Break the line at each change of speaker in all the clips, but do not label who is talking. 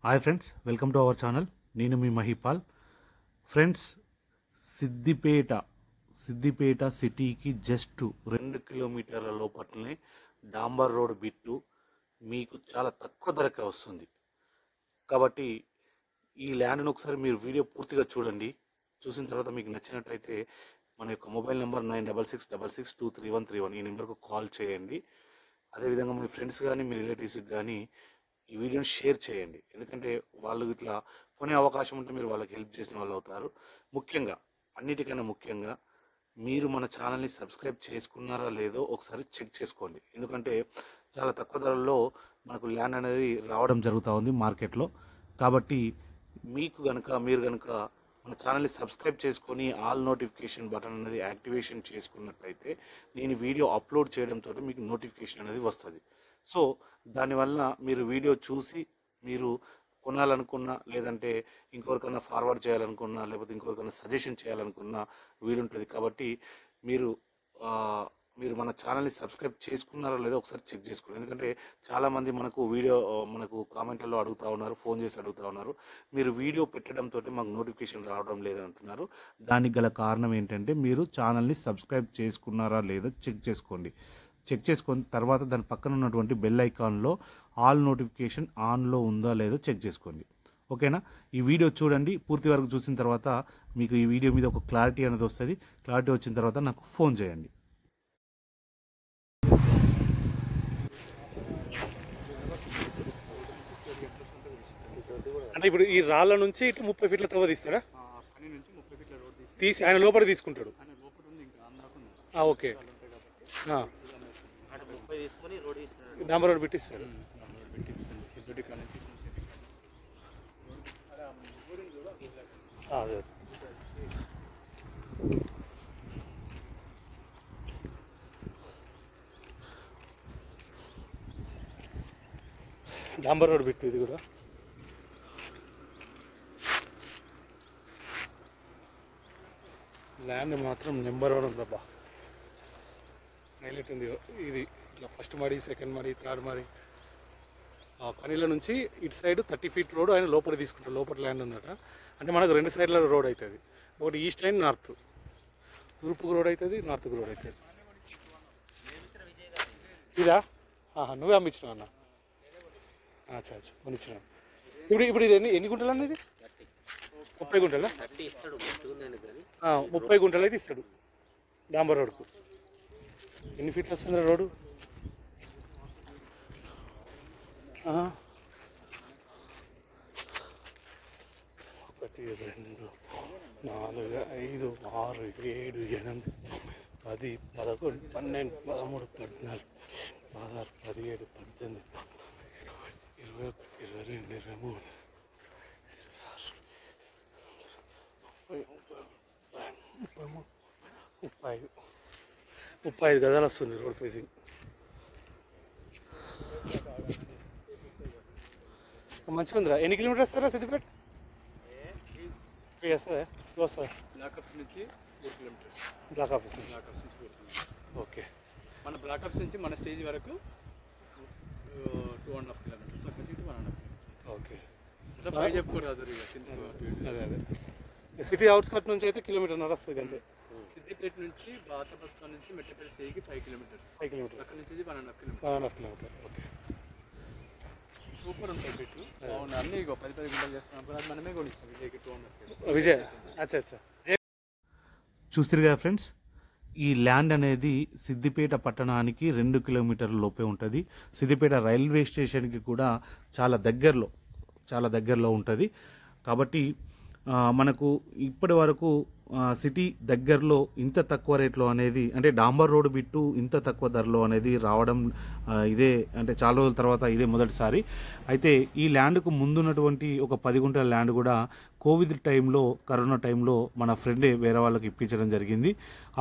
Hi friends, welcome to our channel. నేను మీ Mahipal. Friends, Siddipet సిటీకి just 2 కిలోమీటర్ల లోపలనే డాంబర్ రోడ్ బిట్టు మీకు చాలా తక్కువ ధరకే వస్తుంది. కాబట్టి ఈ ల్యాండ్ను ఒకసారి మీరు వీడియో పూర్తిగా చూడండి. చూసిన తర్వాత మీకు నచ్చినట్టయితే మన యొక్క మొబైల్ నెంబర్ 9666623131 ఈ నెంబర్కు కాల్ చేయండి. అదేవిధంగా మీ ఫ్రెండ్స్ కానీ మీ రిలేటివ్స్కి కానీ ఈ వీడియోని షేర్ చేయండి. ఎందుకంటే వాళ్ళు ఇట్లా కొనే అవకాశం ఉంటే మీరు వాళ్ళకి హెల్ప్ చేసిన వాళ్ళు అవుతారు. ముఖ్యంగా, అన్నిటికన్నా ముఖ్యంగా, మీరు మన ఛానల్ని సబ్స్క్రైబ్ చేసుకున్నారా లేదో ఒకసారి చెక్ చేసుకోండి. ఎందుకంటే చాలా తక్కువ ధరల్లో మనకు ల్యాండ్ అనేది రావడం జరుగుతూ ఉంది మార్కెట్లో. కాబట్టి మీరు కనుక మన ఛానల్ని సబ్స్క్రైబ్ చేసుకొని ఆల్ నోటిఫికేషన్ బటన్ అనేది యాక్టివేషన్ చేసుకున్నట్లయితే నేను వీడియో అప్లోడ్ చేయడంతో మీకు నోటిఫికేషన్ అనేది వస్తుంది. సో దానివల్ల మీరు వీడియో చూసి మీరు కొనాలనుకున్నా, లేదంటే ఇంకొకరికన్నా ఫార్వర్డ్ చేయాలనుకున్నా, లేకపోతే ఇంకొకరికన్నా సజెషన్ చేయాలనుకున్నా వీలుంటుంది. కాబట్టి మీరు మన ఛానల్ని సబ్స్క్రైబ్ చేసుకున్నారో లేదో ఒకసారి చెక్ చేసుకోండి. ఎందుకంటే చాలామంది మనకు కామెంట్లలో అడుగుతూ ఉన్నారు, ఫోన్ చేసి అడుగుతూ ఉన్నారు, మీరు వీడియో పెట్టడంతో మాకు నోటిఫికేషన్ రావడం లేదంటున్నారు. దానికి గల కారణం ఏంటంటే మీరు ఛానల్ని సబ్స్క్రైబ్ చేసుకున్నారా లేదో చెక్ చేసుకోండి. చెక్ చేసుకొని తర్వాత దాని పక్కన ఉన్నటువంటి బెల్ ఐకాన్లో ఆల్ నోటిఫికేషన్ ఆన్లో ఉందా లేదో చెక్ చేసుకోండి. ఓకేనా? ఈ వీడియో చూడండి. పూర్తి వరకు చూసిన తర్వాత మీకు ఈ వీడియో మీద ఒక క్లారిటీ అనేది వస్తుంది. క్లారిటీ వచ్చిన తర్వాత నాకు ఫోన్ చేయండి. అంటే ఇప్పుడు ఈ రాళ్ళ నుంచి ఇట్లా 30 ఫీట్ల తవ్వ తీస్తాడా? తీసి ఆయన లోపల తీసుకుంటాడు. ఓకే, డాంబర్ రోడ్ పెట్టిస్తాడు. అదే డాంబర్ రోడ్ పెట్టు. ఇది కూడా ల్యాండ్ మాత్రం నెంబర్ 1 ఉందబ్బా. హైలైట్ ఉంది. ఇది ఇట్లా ఫస్ట్ మడి, సెకండ్ మడి, థర్డ్ మడి. ఆ కనీల నుంచి ఇటు సైడ్ 30 ఫీట్ రోడ్ ఆయన లోపల తీసుకుంటారు. లోపల ల్యాండ్ ఉందట. అంటే మనకు 2 సైడ్ల రోడ్ అవుతుంది. ఒకటి ఈస్ట్ అండ్ నార్త్. తూర్పుకు రోడ్ అవుతుంది, నార్త్కు రోడ్ అవుతుంది. ఇదా? నువ్వే అమ్మించినావు అన్న? అచ్చా కొనిచ్చినావు. ఇప్పుడు ఇది ఎన్ని గుంటలు అన్న? ఇది 30 గుంటలా? 30 గుంటలు అయితే ఇస్తాడు డాంబర్ రోడ్కు. ఎన్ని ఫీట్లు వస్తుంది రోడ్డు? 1 2 4 5 6 7 8 10 11 12 13 14 16 17 18 19 20 21 22 35 గదాలు వస్తుంది రోడ్ ఫేసింగ్. మంచిగా ఉందిరా. ఎన్ని కిలోమీటర్స్ వస్తారా సిద్దిపేట? వస్తుందా?
బ్లాక్ ఆఫీస్ నుంచి 4 కిలోమీటర్స్.
బ్లాక్ ఆఫీస్ నుంచి
4 కిలోమీటర్స్.
ఓకే.
మన బ్లాక్ ఆఫీస్ నుంచి మన స్టేజ్ వరకు 2.5 కిలోమీటర్స్. అక్కడ నుంచి 1.5.
ఓకే.
అంతా 5 చెప్పుకోరాదు.
అదే సిటీ అవుట్స్కట్ నుంచి అయితే 1.5 కిలోమీటర్ వస్తుంది అంతే.
సిద్దిపేట నుంచి పాత బస్ స్టాండ్ నుంచి మెట్టపల్లి స్టేజ్కి 5 కిలోమీటర్స్.
5 కిలోమీటర్స్.
అక్కడ నుంచి 1.5 కిలోమీటర్.
1.5 కిలోమీటర్. ఓకే.
సూపర్ ఉంటాయి పెట్లు. అవును, అన్నీ 10 గుంటలు చేస్తున్నాం. అది మనమే కొనిస్తాం విజయ్కి 200.
విజయ్ అచ్చా. చూస్తారు కదా ఫ్రెండ్స్, ఈ ల్యాండ్ అనేది సిద్దిపేట పట్టణానికి 2 కిలోమీటర్ల లోపే ఉంటుంది. సిద్దిపేట రైల్వే స్టేషన్కి కూడా చాలా దగ్గరలో ఉంటుంది. కాబట్టి మనకు ఇప్పటి వరకు సిటీ దగ్గరలో ఇంత తక్కువ రేట్లో అనేది, అంటే డాంబర్ రోడ్ బిట్టు ఇంత తక్కువ ధరలో అనేది రావడం ఇదే, అంటే చాలా రోజుల తర్వాత ఇదే మొదటిసారి. అయితే ఈ ల్యాండ్కు ముందున్నటువంటి ఒక 10 గుంటల ల్యాండ్ కూడా కరోనా టైంలో మన ఫ్రెండే వేరే వాళ్ళకి ఇప్పించడం జరిగింది.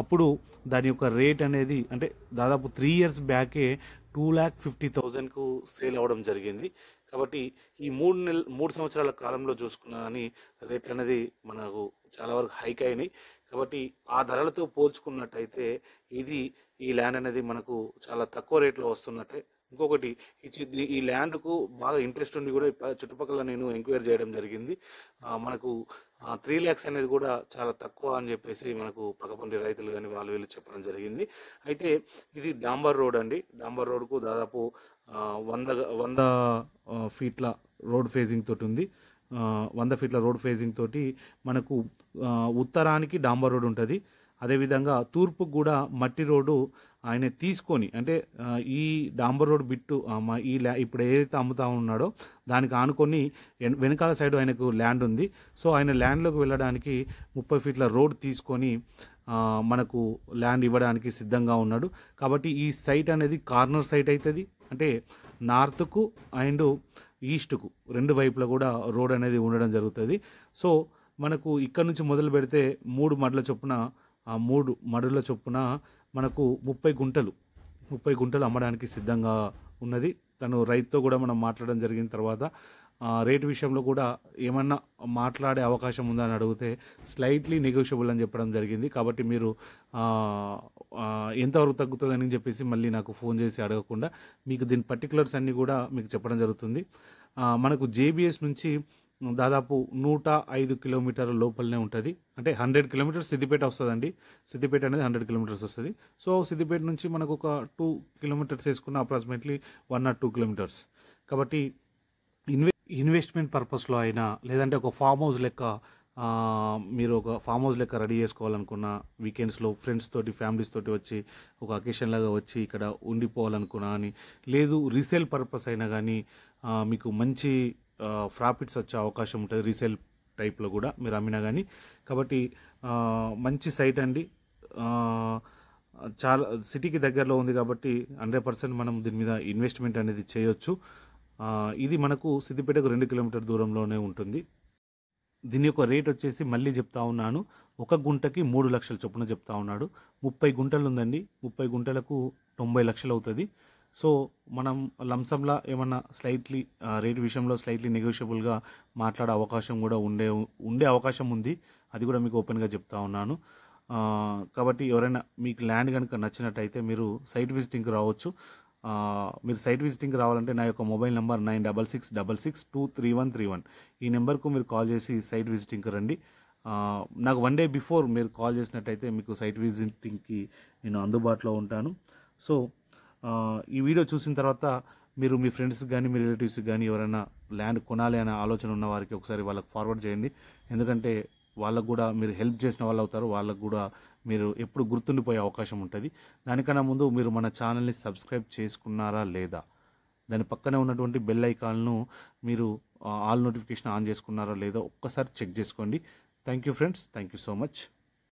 అప్పుడు దాని యొక్క రేట్ అనేది, అంటే దాదాపు 3 ఇయర్స్ బ్యాకే 2,50,000కు సేల్ అవ్వడం జరిగింది. కాబట్టి ఈ 3 సంవత్సరాల కాలంలో చూసుకున్నా కానీ రేట్లు అనేది మనకు చాలా వరకు హైక్ అయినాయి. కాబట్టి ఆ ధరలతో పోల్చుకున్నట్టయితే ఈ ల్యాండ్ అనేది మనకు చాలా తక్కువ రేట్లో వస్తున్నట్టే ఇంకొకటి ఈ ల్యాండ్కు బాగా ఇంట్రెస్ట్ ఉండి కూడా చుట్టుపక్కల నేను ఎంక్వైరీ చేయడం జరిగింది. మనకు 3 lakhs అనేది కూడా చాలా తక్కువ అని చెప్పేసి మనకు పక్కపండి రైతులు కానీ వాళ్ళు వీళ్ళు చెప్పడం జరిగింది. అయితే ఇది డాంబర్ రోడ్ అండి. డాంబర్ రోడ్కు దాదాపు 100 ఫీట్ల రోడ్ ఫేజింగ్ తోటి ఉంది. 100 ఫీట్ల రోడ్ ఫేజింగ్ తోటి మనకు ఉత్తరానికి డాంబర్ రోడ్ ఉంటుంది. అదేవిధంగా తూర్పుకు కూడా మట్టి రోడ్డు ఆయన తీసుకొని, అంటే ఈ డాంబర్ రోడ్ బిట్టు ఇప్పుడు ఏదైతే అమ్ముతా ఉన్నాడో దానికి ఆనుకొని వెనకాల సైడ్ ఆయనకు ల్యాండ్ ఉంది. సో ఆయన ల్యాండ్లోకి వెళ్ళడానికి 30 ఫీట్ల రోడ్ తీసుకొని మనకు ల్యాండ్ ఇవ్వడానికి సిద్ధంగా ఉన్నాడు. కాబట్టి ఈ సైట్ అనేది కార్నర్ సైట్ అవుతుంది. అంటే నార్త్కు అండ్ ఈస్ట్కు 2 వైపులా కూడా రోడ్ అనేది ఉండడం జరుగుతుంది. సో మనకు ఇక్కడ నుంచి మొదలు పెడితే 3 మడుల చొప్పున మనకు 30 గుంటలు అమ్మడానికి సిద్ధంగా ఉన్నది. తను రైతుతో కూడా మనం మాట్లాడడం జరిగిన తర్వాత రేటు విషయంలో కూడా ఏమన్నా మాట్లాడే అవకాశం ఉందని అడిగితే స్లైట్లీ నెగోషియబుల్ అని చెప్పడం జరిగింది. కాబట్టి మీరు ఎంతవరకు తగ్గుతుందని చెప్పేసి మళ్ళీ నాకు ఫోన్ చేసి అడగకుండా మీకు దీని పర్టికులర్స్ అన్నీ కూడా మీకు చెప్పడం జరుగుతుంది. మనకు జేబీఎస్ నుంచి దాదాపు 105 కిలోమీటర్ల లోపలనే ఉంటుంది. అంటే 100 కిలోమీటర్స్ సిద్దిపేట వస్తుందండి. సిద్దిపేట అనేది 100 కిలోమీటర్స్ వస్తుంది. సో సిద్దిపేట నుంచి మనకు ఒక 2 కిలోమీటర్స్ వేసుకున్న అప్రాక్సిమేట్లీ 1 or 2 కిలోమీటర్స్. కాబట్టి ఇన్వెస్ట్మెంట్ పర్పస్లో అయినా లేదంటే ఒక ఫామ్ హౌస్ లెక్క మీరు ఒక ఫామ్ హౌస్ లెక్క రెడీ చేసుకోవాలనుకున్న, వీకెండ్స్లో ఫ్రెండ్స్ తోటి ఫ్యామిలీస్ తోటి వచ్చి ఒక అకేషన్ లాగా వచ్చి ఇక్కడ ఉండిపోవాలనుకున్నా అని, లేదు రీసేల్ పర్పస్ అయినా కానీ మీకు మంచి ప్రాఫిట్స్ వచ్చే అవకాశం ఉంటుంది రీసేల్ టైప్లో కూడా మీరు అమ్మినా కానీ. కాబట్టి మంచి సైట్ అండి. చాలా సిటీకి దగ్గరలో ఉంది కాబట్టి 100% మనం దీని మీద ఇన్వెస్ట్మెంట్ అనేది చేయొచ్చు. ఇది మనకు సిద్దిపేటకు 2 కిలోమీటర్ దూరంలోనే ఉంటుంది. దీని యొక్క రేట్ వచ్చేసి మళ్ళీ చెప్తా ఉన్నాను, 1 గుంటకి 3 లక్షల చొప్పున చెప్తా ఉన్నాడు. 30 గుంటలు ఉందండి. 30 గుంటలకు 90 లక్షలు అవుతుంది. సో మనం లంసంలా ఏమన్నా స్లైట్లీ రేట్ విషయంలో స్లైట్లీ నెగోషియబుల్గా మాట్లాడే అవకాశం కూడా ఉండే అవకాశం ఉంది. అది కూడా మీకు ఓపెన్గా చెప్తా ఉన్నాను. కాబట్టి ఎవరైనా మీకు ల్యాండ్ కనుక నచ్చినట్టయితే మీరు సైట్ విజిటింగ్కి రావచ్చు. మీరు సైట్ విజిటింగ్కి రావాలంటే నా యొక్క మొబైల్ నెంబర్ 9666623131. ఈ నెంబర్కు మీరు కాల్ చేసి సైట్ విజిటింగ్కి రండి. నాకు 1 day బిఫోర్ మీరు కాల్ చేసినట్టయితే మీకు సైట్ విజిటింగ్కి నేను అందుబాటులో ఉంటాను. సో ఈ వీడియో చూసిన తర్వాత మీరు మీ ఫ్రెండ్స్కి కానీ మీ రిలేటివ్స్కి కానీ ఎవరైనా ల్యాండ్ కొనాలి అనే ఆలోచన ఉన్న వారికి ఒకసారి వాళ్ళకి ఫార్వర్డ్ చేయండి. ఎందుకంటే వాళ్ళకు కూడా మీరు హెల్ప్ చేసిన వాళ్ళు అవుతారు. వాళ్ళకు కూడా మీరు ఎప్పుడు గుర్తుండిపోయే అవకాశం ఉంటుంది. దానికన్నా ముందు మీరు మన ఛానల్ని సబ్స్క్రైబ్ చేసుకున్నారా లేదా, దాని పక్కనే ఉన్నటువంటి బెల్ ఐకాన్ను మీరు ఆల్ నోటిఫికేషన్ ఆన్ చేసుకున్నారా లేదో ఒక్కసారి చెక్ చేసుకోండి. Thank you friends. Thank you so much.